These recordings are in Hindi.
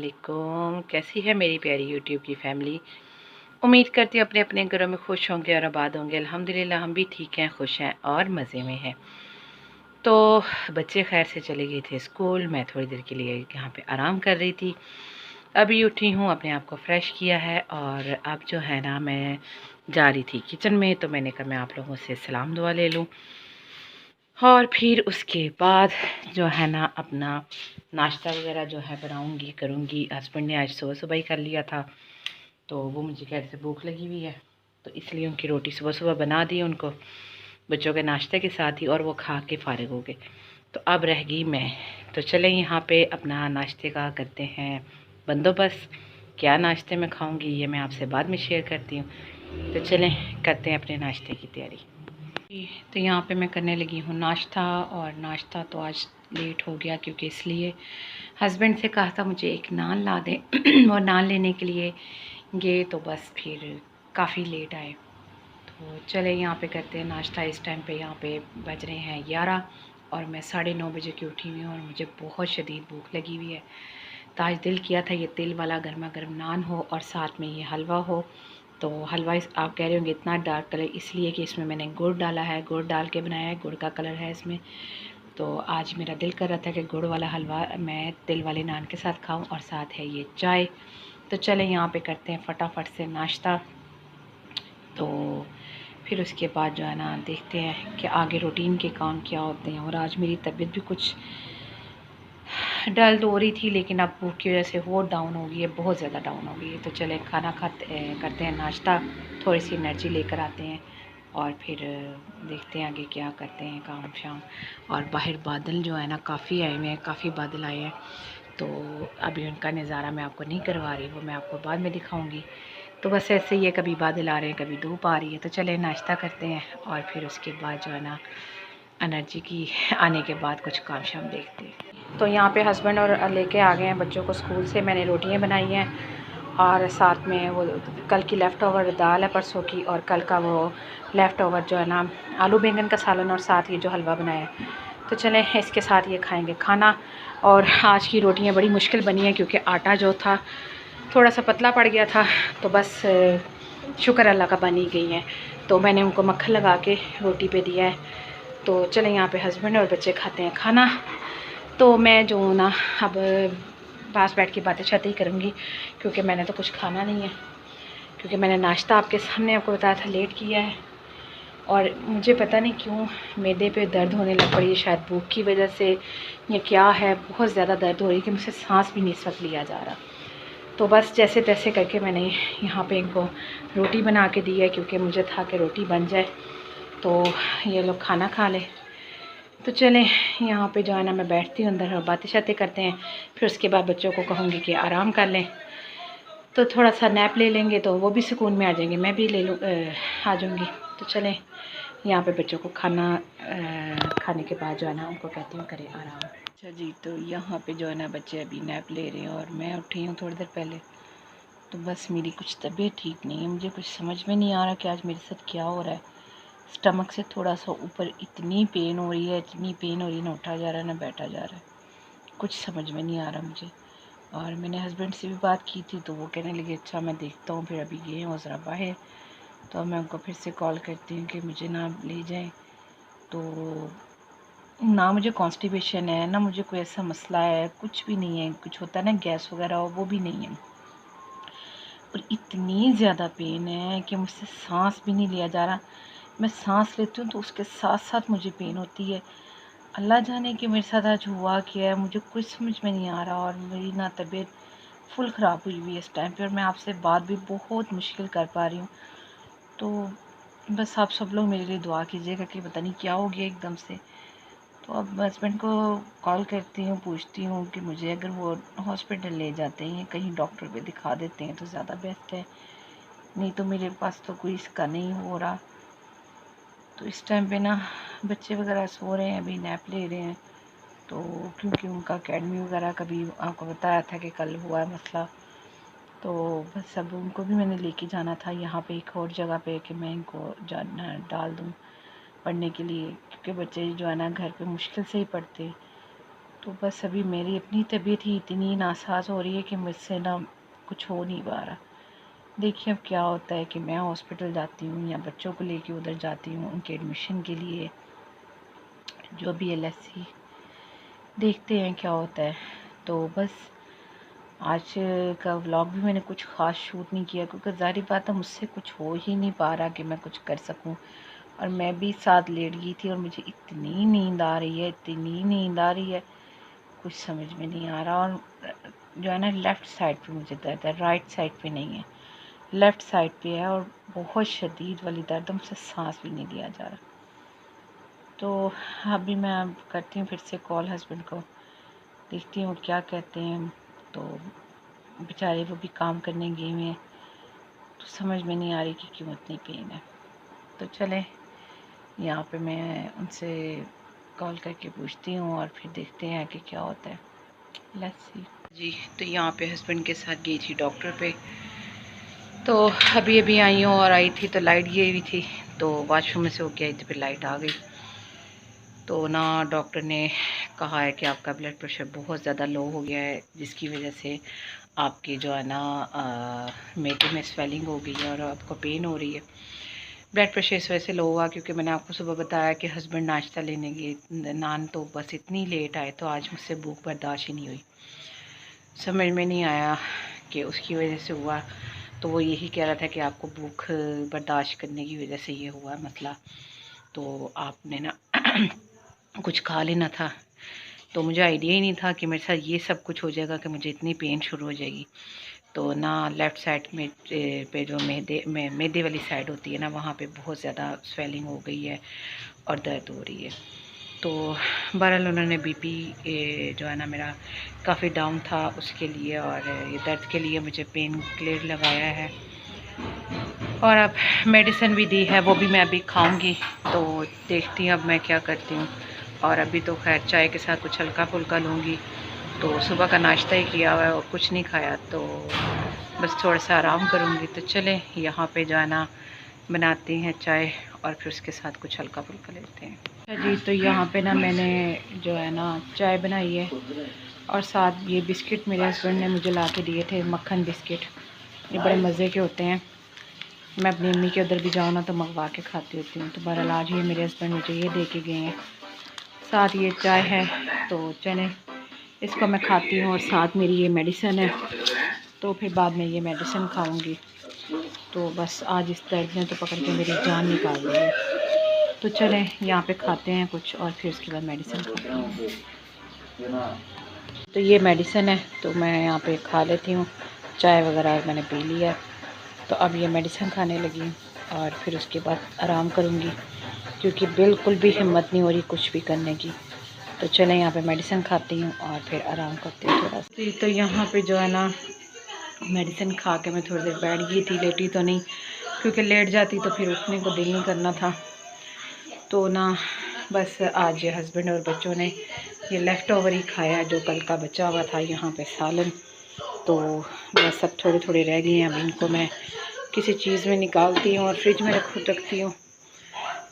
अस्सलामुअलैकुम। कैसी है मेरी प्यारी यूट्यूब की फैमिली। उम्मीद करती हूँ अपने अपने घरों में खुश होंगे और आबाद होंगे। अल्हम्दुलिल्लाह हम भी ठीक हैं, खुश हैं और मज़े में हैं। तो बच्चे खैर से चले गए थे स्कूल। मैं थोड़ी देर के लिए यहाँ पे आराम कर रही थी। अभी उठी हूँ, अपने आप को फ्रेश किया है और अब जो है ना मैं जा रही थी किचन में। तो मैंने कहा मैं आप लोगों से सलाम दुआ ले लूँ और फिर उसके बाद जो है ना अपना नाश्ता वगैरह जो है बनाऊंगी करूँगी। हस्बैंड ने आज सुबह सुबह ही कर लिया था, तो वो मुझे कह रहे थे भूख लगी हुई है, तो इसलिए उनकी रोटी सुबह सुबह बना दी उनको बच्चों के नाश्ते के साथ ही, और वो खा के फारिग हो गए। तो अब रह गई मैं। तो चलें यहाँ पे अपना नाश्ते का करते हैं बंदोबस्त। क्या नाश्ते में खाऊंगी ये मैं आपसे बाद में शेयर करती हूँ। तो चलें करते हैं अपने नाश्ते की तैयारी। तो यहाँ पे मैं करने लगी हूँ नाश्ता, और नाश्ता तो आज लेट हो गया क्योंकि इसलिए हस्बैंड से कहा था मुझे एक नान ला दें और नान लेने के लिए गए तो बस फिर काफ़ी लेट आए। तो चले यहाँ पे करते हैं नाश्ता। इस टाइम पे यहाँ पे बज रहे हैं 11 और मैं 9:30 बजे की उठी हुई हूँ और मुझे बहुत शदीद भूख लगी हुई है। तो आज दिल किया था ये तिल वाला गर्मा गर्म नान हो और साथ में ये हलवा हो। तो हलवा आप कह रहे होंगे इतना डार्क कलर, इसलिए कि इसमें मैंने गुड़ डाला है, गुड़ डाल के बनाया है, गुड़ का कलर है इसमें। तो आज मेरा दिल कर रहा था कि गुड़ वाला हलवा मैं तिल वाले नान के साथ खाऊं और साथ है ये चाय। तो चले यहाँ पे करते हैं फटाफट से नाश्ता। तो फिर उसके बाद जो है ना देखते हैं कि आगे रूटीन के काम क्या होते हैं। और आज मेरी तबीयत भी कुछ डल तो हो रही थी, लेकिन अब भूख की वजह से वो डाउन हो गई है, बहुत ज़्यादा डाउन हो गई है। तो चले खाना करते हैं नाश्ता, थोड़ी सी एनर्जी लेकर आते हैं और फिर देखते हैं आगे क्या करते हैं काम शाम। और बाहर बादल जो है ना काफ़ी आए हुए हैं, काफ़ी बादल आए हैं। तो अभी उनका नज़ारा मैं आपको नहीं करवा रही, वो मैं आपको बाद में दिखाऊंगी। तो बस ऐसे ही है, कभी बादल आ रहे हैं, कभी धूप आ रही है। तो चले नाश्ता करते हैं और फिर उसके बाद जो है ना एनर्जी की आने के बाद कुछ काम शाम देखते हैं। तो यहाँ पे हस्बैंड और लेके आ गए हैं बच्चों को स्कूल से। मैंने रोटियाँ बनाई हैं और साथ में वो कल की लेफ़्ट ओवर दाल है परसों की, और कल का वो लेफ़्ट ओवर जो है ना आलू बैंगन का सालन, और साथ ये जो हलवा बनाया है। तो चलें इसके साथ ये खाएंगे खाना। और आज की रोटियाँ बड़ी मुश्किल बनी हैं क्योंकि आटा जो था थोड़ा सा पतला पड़ गया था, तो बस शुक्र अल्लाह का बन ही गई हैं। तो मैंने उनको मक्खन लगा के रोटी पे दिया है। तो चलें यहाँ पे हस्बैंड और बच्चे खाते हैं खाना। तो मैं जो ना अब पास बैठ के बातें शातें ही करूँगी क्योंकि मैंने तो कुछ खाना नहीं है, क्योंकि मैंने नाश्ता आपके सामने आपको बताया था लेट किया है। और मुझे पता नहीं क्यों मैदे पे दर्द होने लग पड़ी है, शायद भूख की वजह से या क्या है, बहुत ज़्यादा दर्द हो रही है कि मुझसे सांस भी नहीं इस वक्त लिया जा रहा। तो बस जैसे तैसे करके मैंने यहाँ पे इनको रोटी बना के दी है क्योंकि मुझे था कि रोटी बन जाए तो ये लोग खाना खा लें। तो चलें यहाँ पे जो है ना मैं बैठती हूँ अंदर और बातें शातें करते हैं। फिर उसके बाद बच्चों को कहूँगी कि आराम कर लें, तो थोड़ा सा नैप ले लेंगे तो वो भी सुकून में आ जाएंगे, मैं भी ले लूँ आ जाऊँगी। तो चलें यहाँ पे बच्चों को खाना खाने के बाद जो है ना उनको कहती हूँ करें आराम। अच्छा जी, तो यहाँ पे जो है ना बच्चे अभी नैप ले रहे हैं और मैं उठी हूँ थोड़ी देर पहले। तो बस मेरी कुछ तबीयत ठीक नहीं है, मुझे कुछ समझ में नहीं आ रहा कि आज मेरे साथ क्या हो रहा है। स्टमक से थोड़ा सा ऊपर इतनी पेन हो रही है, इतनी पेन हो रही है, ना उठा जा रहा है ना बैठा जा रहा है, कुछ समझ में नहीं आ रहा मुझे। और मैंने हस्बैंड से भी बात की थी तो वो कहने लगे अच्छा मैं देखता हूँ, फिर अभी गए हो ज़रा बाहर। तो मैं उनको फिर से कॉल करती हूँ कि मुझे ना ले जाएं। तो ना मुझे कॉन्स्टिपेशन है, ना मुझे कोई ऐसा मसला है, कुछ भी नहीं है। कुछ होता है ना गैस वगैरह हो, वो भी नहीं है। और इतनी ज़्यादा पेन है कि मुझसे सांस भी नहीं लिया जा रहा। मैं सांस लेती हूँ तो उसके साथ साथ मुझे पेन होती है। अल्लाह जाने कि मेरे साथ आज हुआ क्या है, मुझे कुछ समझ में नहीं आ रहा। और मेरी ना तबीयत फुल ख़राब हुई हुई है इस टाइम पे, और मैं आपसे बात भी बहुत मुश्किल कर पा रही हूँ। तो बस आप सब लोग मेरे लिए दुआ कीजिएगा कि पता नहीं क्या हो गया एकदम से। तो अब हस्बैंड को कॉल करती हूँ, पूछती हूँ कि मुझे अगर वो हॉस्पिटल ले जाते हैं, कहीं डॉक्टर पे दिखा देते हैं तो ज़्यादा बेस्ट है, नहीं तो मेरे पास तो कोई इसका नहीं हो रहा। तो इस टाइम पे ना बच्चे वगैरह सो रहे हैं, अभी नैप ले रहे हैं। तो क्योंकि उनका अकेडमी वगैरह का भी आपको बताया था कि कल हुआ है मसला, तो बस अब उनको भी मैंने लेके जाना था यहाँ पे एक और जगह पे कि मैं इनको जाना डाल दूँ पढ़ने के लिए, क्योंकि बच्चे जो है ना घर पे मुश्किल से ही पढ़ते। तो बस अभी मेरी अपनी तबीयत ही इतनी नासाज हो रही है कि मुझसे ना कुछ हो नहीं पा रहा। देखिए अब क्या होता है कि मैं हॉस्पिटल जाती हूँ या बच्चों को लेके उधर जाती हूँ उनके एडमिशन के लिए, जो भी LSC, देखते हैं क्या होता है। तो बस आज का व्लॉग भी मैंने कुछ ख़ास शूट नहीं किया क्योंकि ज़ाहिर बात है मुझसे कुछ हो ही नहीं पा रहा कि मैं कुछ कर सकूं। और मैं भी साथ लेट गई थी और मुझे इतनी नींद आ रही है, इतनी नींद आ रही है, कुछ समझ में नहीं आ रहा। और जो है ना, लेफ़्ट साइड पे मुझे दर्द है, राइट साइड पे नहीं है, लेफ़्ट साइड पे है और बहुत शदीद वाली दर्द, मुझसे सांस भी नहीं लिया जा रहा। तो अभी मैं करती हूँ फिर से कॉल हस्बैंड को, देखती हूँ क्या कहते हैं। तो बेचारे वो भी काम करने गए हुए हैं, तो समझ में नहीं आ रही कि क्यों इतनी पेन है। तो चलें यहाँ पे मैं उनसे कॉल करके पूछती हूँ और फिर देखते हैं कि क्या होता है। लेट्स सी जी। तो यहाँ पे हस्बैंड के साथ गई थी डॉक्टर पे। तो अभी अभी आई हूँ और आई थी तो लाइट गई हुई थी, तो वॉशरूम में से होके आई थी, फिर लाइट आ गई। तो ना डॉक्टर ने कहा है कि आपका ब्लड प्रेशर बहुत ज़्यादा लो हो गया है, जिसकी वजह से आपकी जो है ना मेटे में स्वेलिंग हो गई है और आपको पेन हो रही है। ब्लड प्रेशर इस वजह से लो हुआ क्योंकि मैंने आपको सुबह बताया कि हस्बैंड नाश्ता लेने गए, नान तो बस इतनी लेट आए तो आज मुझसे भूख बर्दाश्त ही नहीं हुई। समझ में नहीं आया कि उसकी वजह से हुआ। तो वो यही कह रहा था कि आपको भूख बर्दाश्त करने की वजह से ये हुआ मसला, तो आपने ना कुछ खा लेना था। तो मुझे आइडिया ही नहीं था कि मेरे साथ ये सब कुछ हो जाएगा, कि मुझे इतनी पेन शुरू हो जाएगी। तो ना लेफ़्ट साइड में पे जो मैदे वाली साइड होती है ना, वहाँ पे बहुत ज़्यादा स्वेलिंग हो गई है और दर्द हो रही है। तो बहरहाल उन्होंने बीपी जो है ना मेरा काफ़ी डाउन था उसके लिए, और ये दर्द के लिए मुझे पेन किलर लगाया है और अब मेडिसिन भी दी है, वो भी मैं अभी खाऊंगी। तो देखती हूँ अब मैं क्या करती हूँ। और अभी तो खैर चाय के साथ कुछ हल्का फुल्का लूँगी। तो सुबह का नाश्ता ही किया हुआ है और कुछ नहीं खाया, तो बस थोड़ा सा आराम करूँगी। तो चलें यहाँ पे जो है ना बनाती हैं चाय और फिर उसके साथ कुछ हल्का फुल्का लेते हैं। अच्छा जी, तो यहाँ पे ना मैंने जो है ना चाय बनाई है और साथ ये बिस्किट मेरे हस्बैंड ने मुझे ला के दिए थे, मक्खन बिस्किट। ये बड़े मज़े के होते हैं, मैं अपनी अम्मी के उधर भी जाऊँ ना तो मंगवा के खाती होती हूँ। तो बहरहाल आज ये मेरे हस्बैंड मुझे ये दे के गए हैं, साथ ये चाय है। तो चलें इसको मैं खाती हूँ और साथ मेरी ये मेडिसिन है, तो फिर बाद में ये मेडिसिन खाऊंगी। तो बस आज इस दर्द ने तो पकड़ के मेरी जान निकाल दी है। तो चलें यहाँ पे खाते हैं कुछ और फिर उसके बाद मेडिसिन खाते हैं। तो ये मेडिसिन है, तो मैं यहाँ पे खा लेती हूँ। चाय वगैरह मैंने पी लिया, तो अब ये मेडिसिन खाने लगी हूँ और फिर उसके बाद आराम करूँगी, क्योंकि बिल्कुल भी हिम्मत नहीं हो रही कुछ भी करने की। तो चलें यहाँ पे मेडिसिन खाती हूँ और फिर आराम करती हूँ थोड़ा सा। तो यहाँ पे जो है ना मेडिसिन खा के मैं थोड़ी देर बैठ गई थी, लेटी तो नहीं क्योंकि लेट जाती तो फिर उठने को दिल नहीं करना था। तो ना बस आज हस्बैंड और बच्चों ने ये लेफ़्ट ओवर ही खाया जो कल का बचा हुआ था यहाँ पे सालन। तो बस सब थोड़े थोड़े रह गए हैं, अब इनको मैं किसी चीज़ में निकालती हूँ और फ्रिज में रखती हूँ।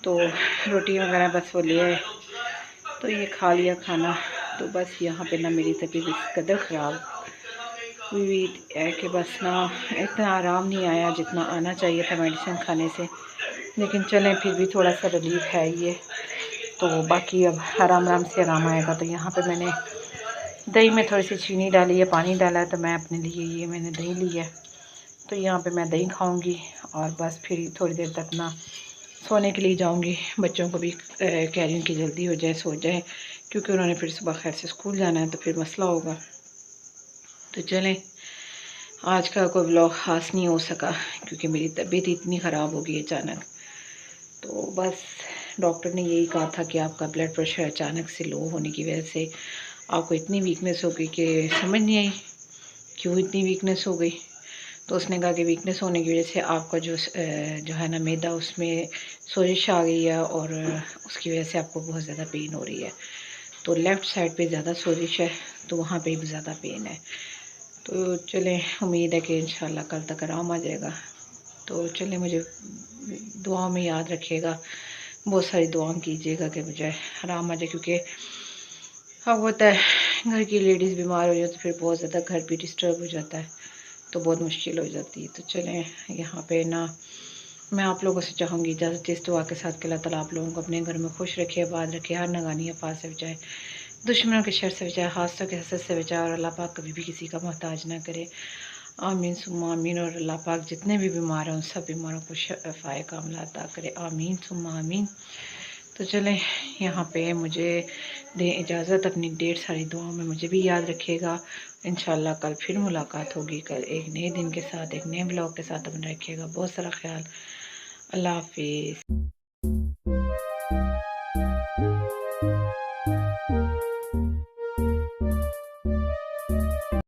तो रोटी वगैरह बस वो ले आए तो ये खा लिया खाना। तो बस यहाँ पे ना मेरी तबीयत इस कदर ख़राब हुई है कि बस ना इतना आराम नहीं आया जितना आना चाहिए था मेडिसिन खाने से। लेकिन चलें फिर भी थोड़ा सा रिलीफ है ये। तो बाकी अब आराम आराम से आराम आएगा। तो यहाँ पे मैंने दही में थोड़ी सी चीनी डाली है, पानी डाला है, तो मैं अपने लिए ये मैंने दही ली है। तो यहाँ पे मैं दही खाऊंगी और बस फिर थोड़ी देर तक ना सोने के लिए जाऊंगी। बच्चों को भी कह रही हूँ कि जल्दी हो जाए, सो जाए, क्योंकि उन्होंने फिर सुबह खैर से स्कूल जाना है तो फिर मसला होगा। तो चलें आज का कोई व्लॉग ख़ास नहीं हो सका क्योंकि मेरी तबीयत इतनी ख़राब हो गई अचानक। तो बस डॉक्टर ने यही कहा था कि आपका ब्लड प्रेशर अचानक से लो होने की वजह से आपको इतनी वीकनेस हो गई कि समझ नहीं आई क्यों इतनी वीकनेस हो गई। तो उसने कहा कि वीकनेस होने की वजह से आपका जो है ना मैदा, उसमें सोजिश आ गई है और उसकी वजह से आपको बहुत ज़्यादा पेन हो रही है। तो लेफ़्ट साइड पे ज़्यादा सोजिश है, तो वहाँ पे भी ज़्यादा पेन है। तो चलें उम्मीद है कि इंशाल्लाह कल तक आराम आ जाएगा। तो चलें मुझे दुआओं में याद रखिएगा, बहुत सारी दुआएं कीजिएगा कि मुझे आराम आ जाए, क्योंकि हाँ होता है, घर की लेडीज़ बीमार हो जाए तो फिर बहुत ज़्यादा घर भी डिस्टर्ब हो जाता है, तो बहुत मुश्किल हो जाती है। तो चलें यहाँ पे ना मैं आप लोगों से चाहूँगी इजाज़त इस दुआ के साथ कि अल्लाह ताला आप लोगों को अपने घर में खुश रखे, आबाद रखे, हर नगानी आफात से बचाए, दुश्मनों के शर से बचाए, हादसों के हसद से बचाए, और अल्लाह पाक कभी भी किसी का मोहताज ना करे। आमीन सुम्मा आमीन। और अल्लाह पाक जितने भी बीमार हैं उन सब बीमारों को शफ़ाए कामिला अता करे, आमीन सुम्मा आमीन। तो चलें यहाँ पे मुझे दें इजाज़त, अपनी ढेर सारी दुआओं में मुझे भी याद रखिएगा। इंशाल्लाह कल फिर मुलाकात होगी, कल एक नए दिन के साथ, एक नए ब्लॉग के साथ। अपना रखिएगा बहुत सारा ख्याल। अल्लाह हाफिज़।